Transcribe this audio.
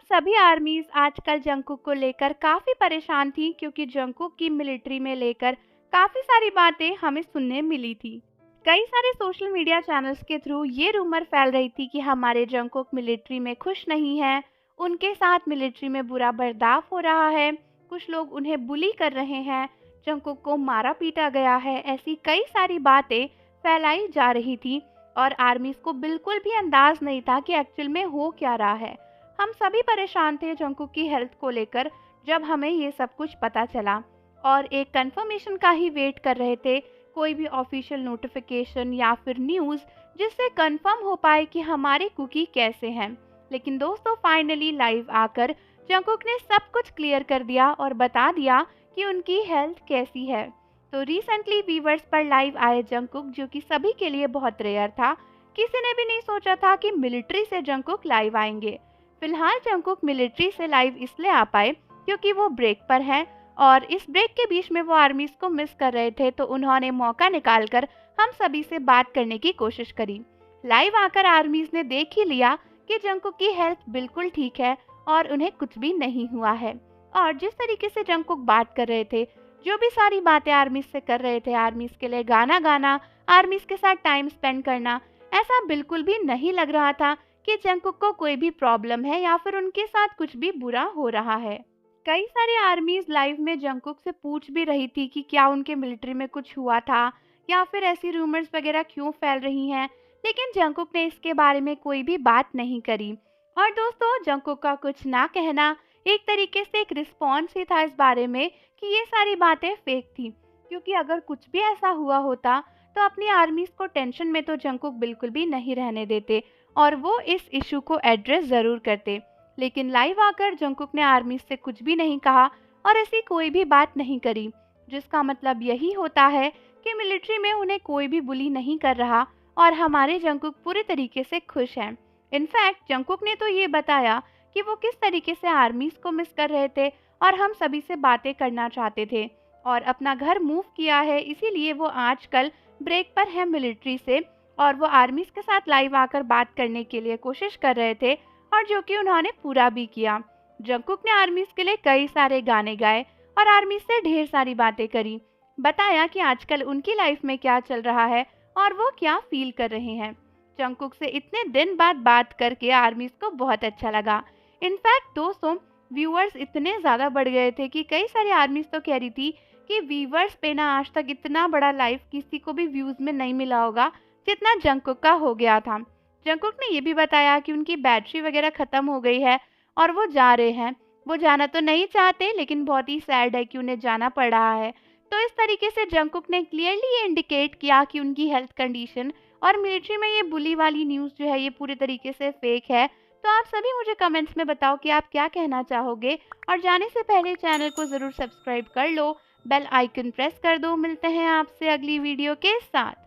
सभी आर्मीज आजकल जंगकुक को लेकर काफी परेशान थी क्योंकि जंगकुक की मिलिट्री में लेकर काफी सारी बातें हमें सुनने मिली थी। कई सारे सोशल मीडिया चैनल्स के थ्रू ये रूमर फैल रही थी कि हमारे जंगकुक मिलिट्री में खुश नहीं है, उनके साथ मिलिट्री में बुरा बर्ताव हो रहा है, कुछ लोग उन्हें बुली कर रहे हैं, जंगकुक को मारा पीटा गया है। ऐसी कई सारी बातें फैलाई जा रही थी और आर्मीज को बिल्कुल भी अंदाज नहीं था कि एक्चुअल में हो क्या रहा है। हम सभी परेशान थे जंगकुक की हेल्थ को लेकर जब हमें ये सब कुछ पता चला और एक कंफर्मेशन का ही वेट कर रहे थे, कोई भी ऑफिशियल नोटिफिकेशन या फिर न्यूज़ जिससे कंफर्म हो पाए कि हमारे कुकी कैसे हैं। लेकिन दोस्तों फाइनली लाइव आकर जंगकुक ने सब कुछ क्लियर कर दिया और बता दिया कि उनकी हेल्थ कैसी है। तो रिसेंटली वीवर्स पर लाइव आए जंगकुक जो कि सभी के लिए बहुत रेयर था, किसी ने भी नहीं सोचा था कि मिलिट्री से जंगकुक लाइव आएंगे। फिलहाल जंगकुक मिलिट्री से लाइव इसलिए आ पाए क्योंकि वो ब्रेक पर हैं और इस ब्रेक के बीच में वो आर्मीज को मिस कर रहे थे, तो उन्होंने मौका निकालकर हम सभी से बात करने की कोशिश करी। लाइव आकर आर्मीज ने देख ही लिया कि जंगकुक की हेल्थ बिल्कुल ठीक है और उन्हें कुछ भी नहीं हुआ है। और जिस तरीके से जंगकुक बात कर रहे थे, जो भी सारी बातें आर्मीज से कर रहे थे, आर्मीज के लिए गाना गाना, आर्मीज के साथ टाइम स्पेंड करना, ऐसा बिल्कुल भी नहीं लग रहा था कि जंगकुक को कोई भी प्रॉब्लम है या फिर उनके साथ कुछ भी बुरा हो रहा है। कई सारे आर्मीज लाइव में जंगकुक से पूछ भी रही थी कि क्या उनके मिलिट्री में कुछ हुआ था या फिर ऐसी रूमर्स वगैरह क्यों फैल रही हैं, लेकिन जंगकुक ने इसके बारे में कोई भी बात नहीं करी। और दोस्तों जंगकुक का कुछ ना कहना एक तरीके से एक रिस्पॉन्स ही था इस बारे में कि ये सारी बातें फेक थी, क्योंकि अगर कुछ भी ऐसा हुआ होता तो अपनी आर्मीज को टेंशन में तो जंगकुक बिल्कुल भी नहीं रहने देते और वो इस इशू को एड्रेस ज़रूर करते। लेकिन लाइव आकर जंगकुक ने आर्मी से कुछ भी नहीं कहा और ऐसी कोई भी बात नहीं करी, जिसका मतलब यही होता है कि मिलिट्री में उन्हें कोई भी बुली नहीं कर रहा और हमारे जंगकुक पूरे तरीके से खुश हैं। इनफैक्ट जंगकुक ने तो ये बताया कि वो किस तरीके से आर्मीज को मिस कर रहे थे और हम सभी से बातें करना चाहते थे और अपना घर मूव किया है, इसीलिए वो आजकल ब्रेक पर है मिलिट्री से और वो आर्मीज के साथ लाइव आकर बात करने के लिए कोशिश कर रहे थे और जो कि उन्होंने पूरा भी किया। जंगकुक ने आर्मीज के लिए कई सारे गाने गाए और आर्मी से ढेर सारी बातें करी, बताया कि आजकल उनकी लाइफ में क्या चल रहा है और वो क्या फील कर रहे हैं। जंगकुक से इतने दिन बाद बात करके आर्मीज को बहुत अच्छा लगा। इनफैक्ट दोस्तों व्यूअर्स इतने ज़्यादा बढ़ गए थे कि कई सारी आर्मीज तो कह रही थी कि व्यूअर्स पे ना आज तक इतना बड़ा लाइव किसी को भी व्यूज़ में नहीं मिला होगा जितना जंगकुक का हो गया था। जंगकुक ने ये भी बताया कि उनकी बैटरी वगैरह ख़त्म हो गई है और वो जा रहे हैं। वो जाना तो नहीं चाहते लेकिन बहुत ही सैड है कि उन्हें जाना पड़ रहा है। तो इस तरीके से जंगकुक ने क्लियरली ये इंडिकेट किया कि उनकी हेल्थ कंडीशन और मिलिट्री में ये बुली वाली न्यूज़ जो है ये पूरे तरीके से फेक है। तो आप सभी मुझे कमेंट्स में बताओ कि आप क्या कहना चाहोगे और जाने से पहले चैनल को ज़रूर सब्सक्राइब कर लो, बेल आइकन प्रेस कर दो। मिलते हैं आपसे अगली वीडियो के साथ।